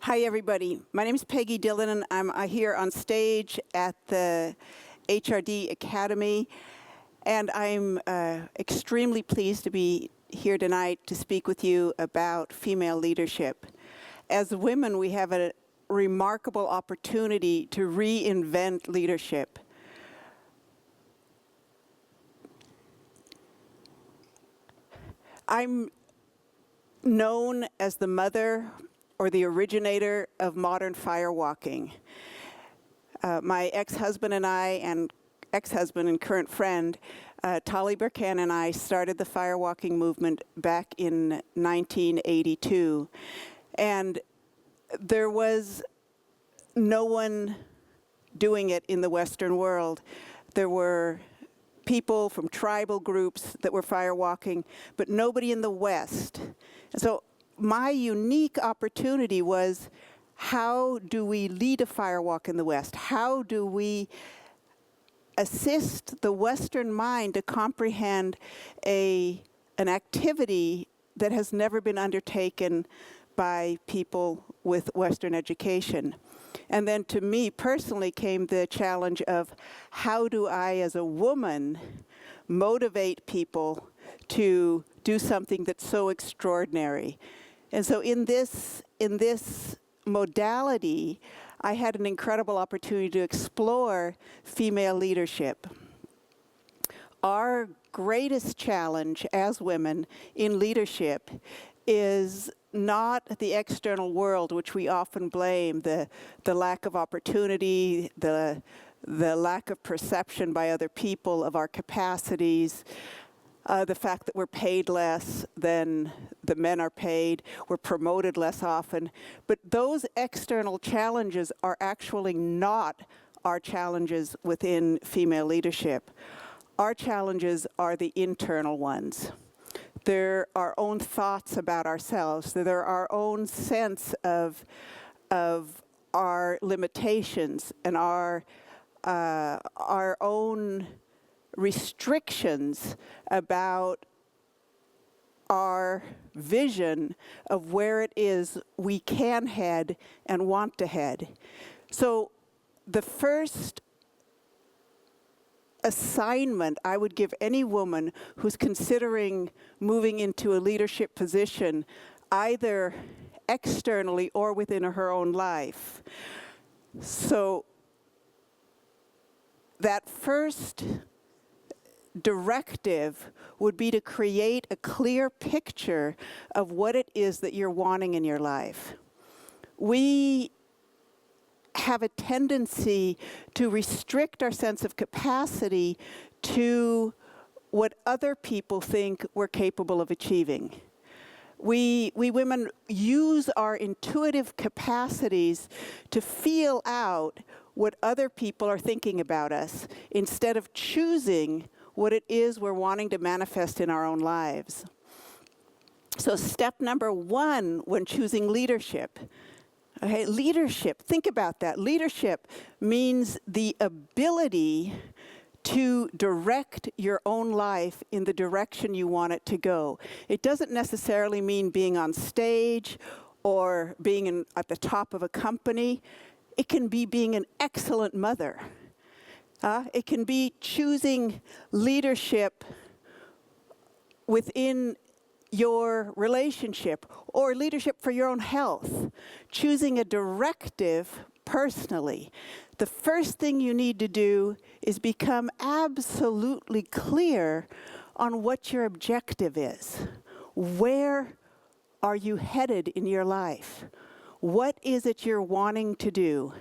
Hi, everybody. My name is Peggy Dylan, and I'm here on stage at the Hrd Academy. And I'm extremely pleased to be here tonight to speak with you about female leadership. As women, we have a remarkable opportunity to reinvent leadership. I'm known as the mother or the originator of modern firewalking. My ex-husband and I, and ex-husband and current friend, Tolly Burkan, and I started the firewalking movement back in 1982. And there was no one doing it in the Western world. There were people from tribal groups that were firewalking, but nobody in the West. And so my unique opportunity was, how do we lead a firewalk in the West? How do we assist the Western mind to comprehend an activity that has never been undertaken by people with Western education? And then to me personally came the challenge of, how do I as a woman motivate people to do something that's so extraordinary? And so in this modality, I had an incredible opportunity to explore female leadership. Our greatest challenge as women in leadership is not the external world, which we often blame, the lack of opportunity, the lack of perception by other people of our capacities, the fact that we're paid less than the men are paid, we're promoted less often. But those external challenges are actually not our challenges within female leadership. Our challenges are the internal ones. They're our own thoughts about ourselves. They're our own sense of our limitations and our own restrictions about our vision of where it is we can head and want to head. So the first assignment I would give any woman who's considering moving into a leadership position, either externally or within her own life. So that first directive would be to create a clear picture of what it is that you're wanting in your life. We have a tendency to restrict our sense of capacity to what other people think we're capable of achieving. We women use our intuitive capacities to feel out what other people are thinking about us, instead of choosing what it is we're wanting to manifest in our own lives. So step number one when choosing leadership. Okay, leadership, think about that. Leadership means the ability to direct your own life in the direction you want it to go. It doesn't necessarily mean being on stage or being at the top of a company. It can be being an excellent mother. It can be choosing leadership within your relationship, or leadership for your own health, choosing a directive personally. The first thing you need to do is become absolutely clear on what your objective is. Where are you headed in your life? What is it you're wanting to do?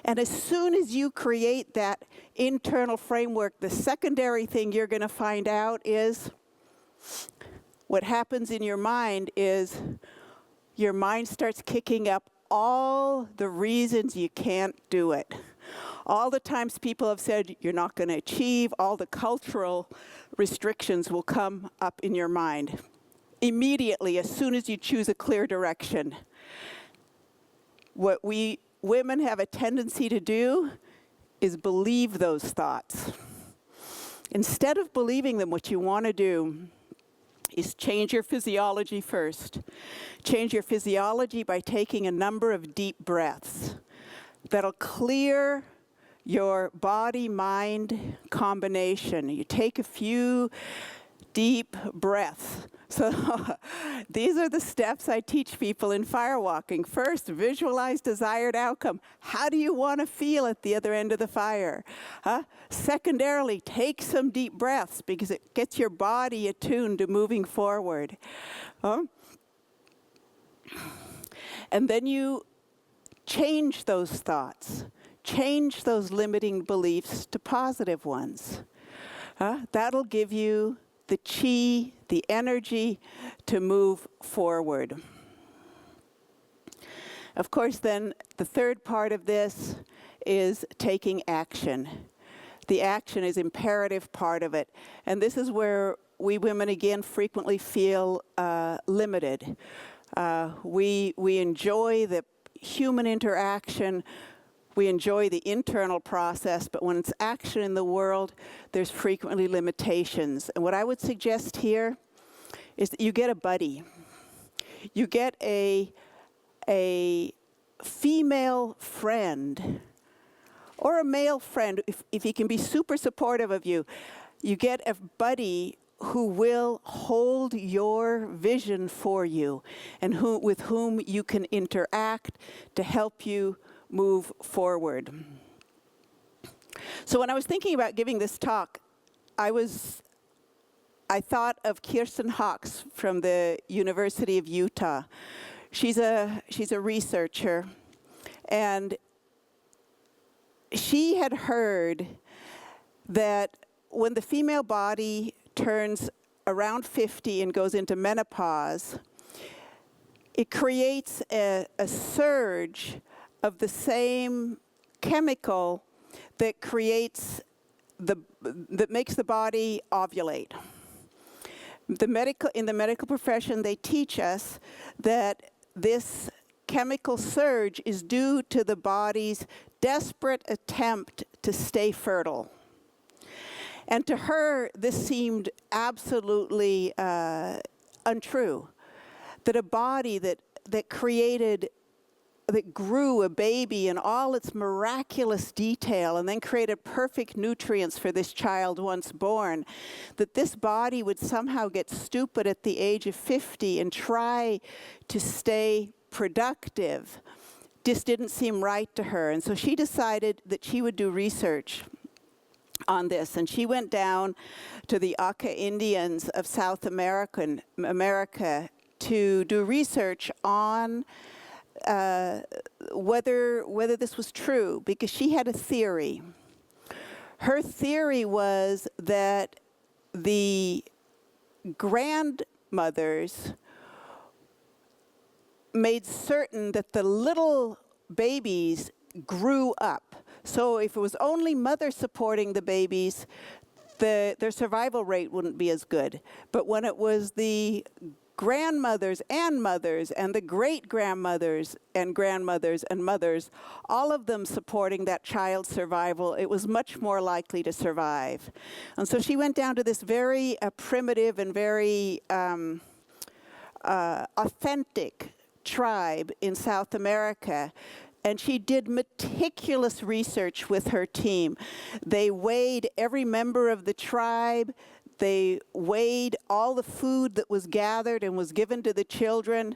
And as soon as you create that internal framework, the secondary thing you're going to find out is, what happens in your mind is your mind starts kicking up all the reasons you can't do it. All the times people have said you're not going to achieve, all the cultural restrictions will come up in your mind immediately as soon as you choose a clear direction. What we women have a tendency to do is believe those thoughts. Instead of believing them, what you want to do is change your physiology first. Change your physiology by taking a number of deep breaths. That'll clear your body-mind combination. You take a few deep breaths. So these are the steps I teach people in firewalking. First, visualize desired outcome. How do you want to feel at the other end of the fire? Secondarily, take some deep breaths because it gets your body attuned to moving forward. And then you change those thoughts. Change those limiting beliefs to positive ones. That'll give you the chi, the energy to move forward. Of course, then, the third part of this is taking action. The action is imperative part of it. And this is where we women, again, frequently feel limited. We enjoy the human interaction. We enjoy the internal process, but when it's action in the world, there's frequently limitations. And what I would suggest here is that you get a buddy. You get a female friend or a male friend, if he can be super supportive of you. You get a buddy who will hold your vision for you and with whom you can interact to help you move forward. So when I was thinking about giving this talk, I thought of Kirsten Hawkes from the University of Utah. She's a researcher, and she had heard that when the female body turns around 50 and goes into menopause, it creates a surge of the same chemical that makes the body ovulate. In the medical profession, they teach us that this chemical surge is due to the body's desperate attempt to stay fertile. And to her, this seemed absolutely untrue. That a body that grew a baby in all its miraculous detail and then created perfect nutrients for this child once born, that this body would somehow get stupid at the age of 50 and try to stay productive just didn't seem right to her. And so she decided that she would do research on this. And she went down to the Aka Indians of South America to do research on whether this was true, because she had a theory. Her theory was that the grandmothers made certain that the little babies grew up. So if it was only mother supporting the babies, their survival rate wouldn't be as good. But when it was the grandmothers and mothers and the great-grandmothers and grandmothers and mothers, all of them supporting that child's survival, it was much more likely to survive. And so she went down to this very primitive and very authentic tribe in South America, and she did meticulous research with her team. They weighed every member of the tribe. They weighed all the food that was gathered and was given to the children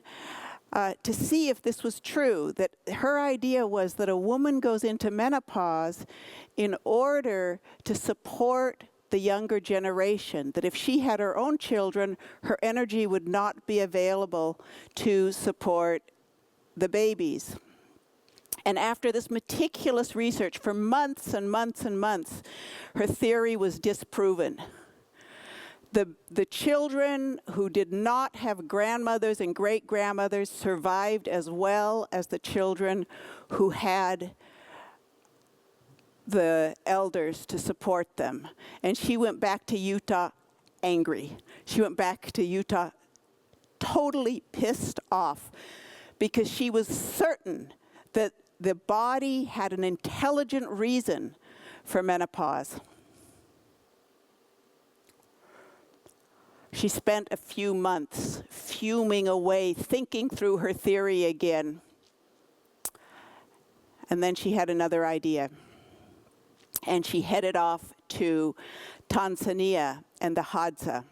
to see if this was true. That her idea was that a woman goes into menopause in order to support the younger generation, that if she had her own children, her energy would not be available to support the babies. And after this meticulous research for months and months and months, her theory was disproven. The children who did not have grandmothers and great-grandmothers survived as well as the children who had the elders to support them. And she went back to Utah angry. She went back to Utah totally pissed off because she was certain that the body had an intelligent reason for menopause. She spent a few months fuming away, thinking through her theory again. And then she had another idea. And she headed off to Tanzania and the Hadza.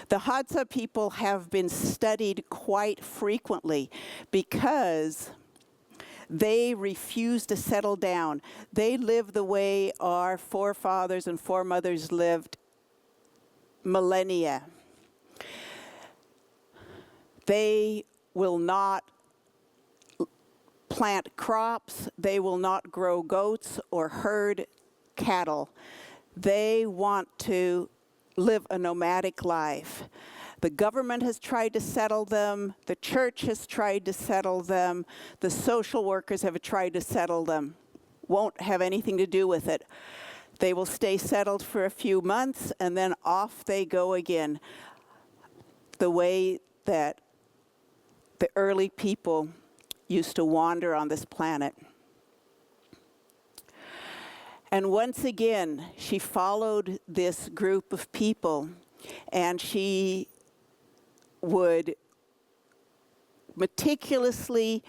The Hadza people have been studied quite frequently because they refuse to settle down. They live the way our forefathers and foremothers lived millennia. They will not plant crops. They will not grow goats or herd cattle. They want to live a nomadic life. The government has tried to settle them. The church has tried to settle them. The social workers have tried to settle them. Won't have anything to do with it. They will stay settled for a few months, and then off they go again. The way that the early people used to wander on this planet. And once again, she followed this group of people, and she would meticulously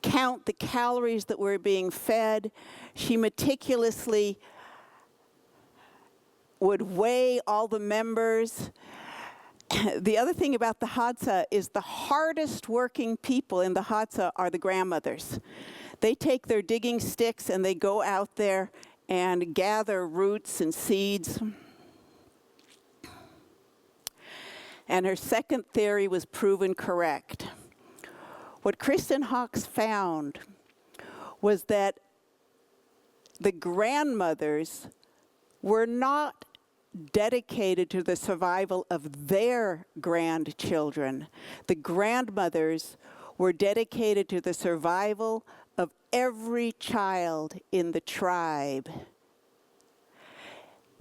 count the calories that were being fed. She meticulously would weigh all the members. The other thing about the Hadza is the hardest working people in the Hadza are the grandmothers. They take their digging sticks and they go out there and gather roots and seeds. And her second theory was proven correct. What Kristen Hawkes found was that the grandmothers were not dedicated to the survival of their grandchildren. The grandmothers were dedicated to the survival of every child in the tribe.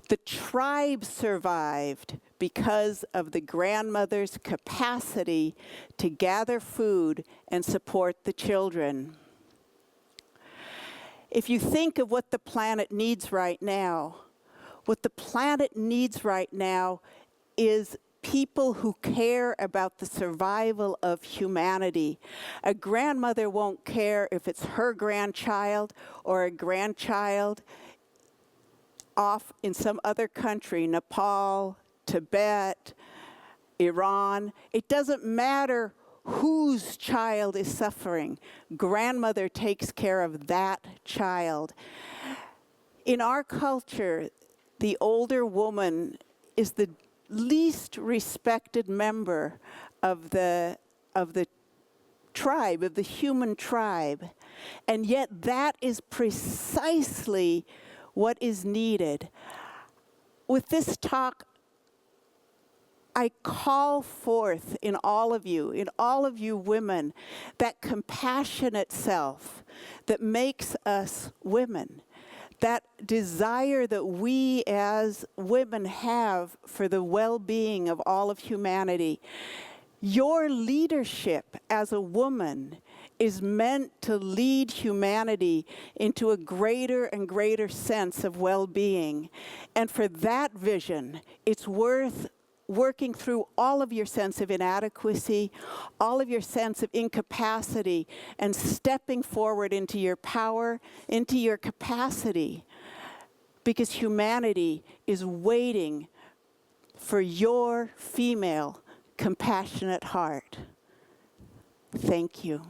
The tribe survived because of the grandmother's capacity to gather food and support the children. If you think of what the planet needs right now, what the planet needs right now is people who care about the survival of humanity. A grandmother won't care if it's her grandchild or a grandchild off in some other country, Nepal, Tibet, Iran. It doesn't matter whose child is suffering. Grandmother takes care of that child. In our culture, the older woman is the least respected member of the tribe, of the human tribe. And yet that is precisely what is needed. With this talk, I call forth in all of you women, that compassionate self that makes us women. That desire that we as women have for the well-being of all of humanity. Your leadership as a woman is meant to lead humanity into a greater and greater sense of well-being. And for that vision, it's worth working through all of your sense of inadequacy, all of your sense of incapacity, and stepping forward into your power, into your capacity, because humanity is waiting for your female, compassionate heart. Thank you.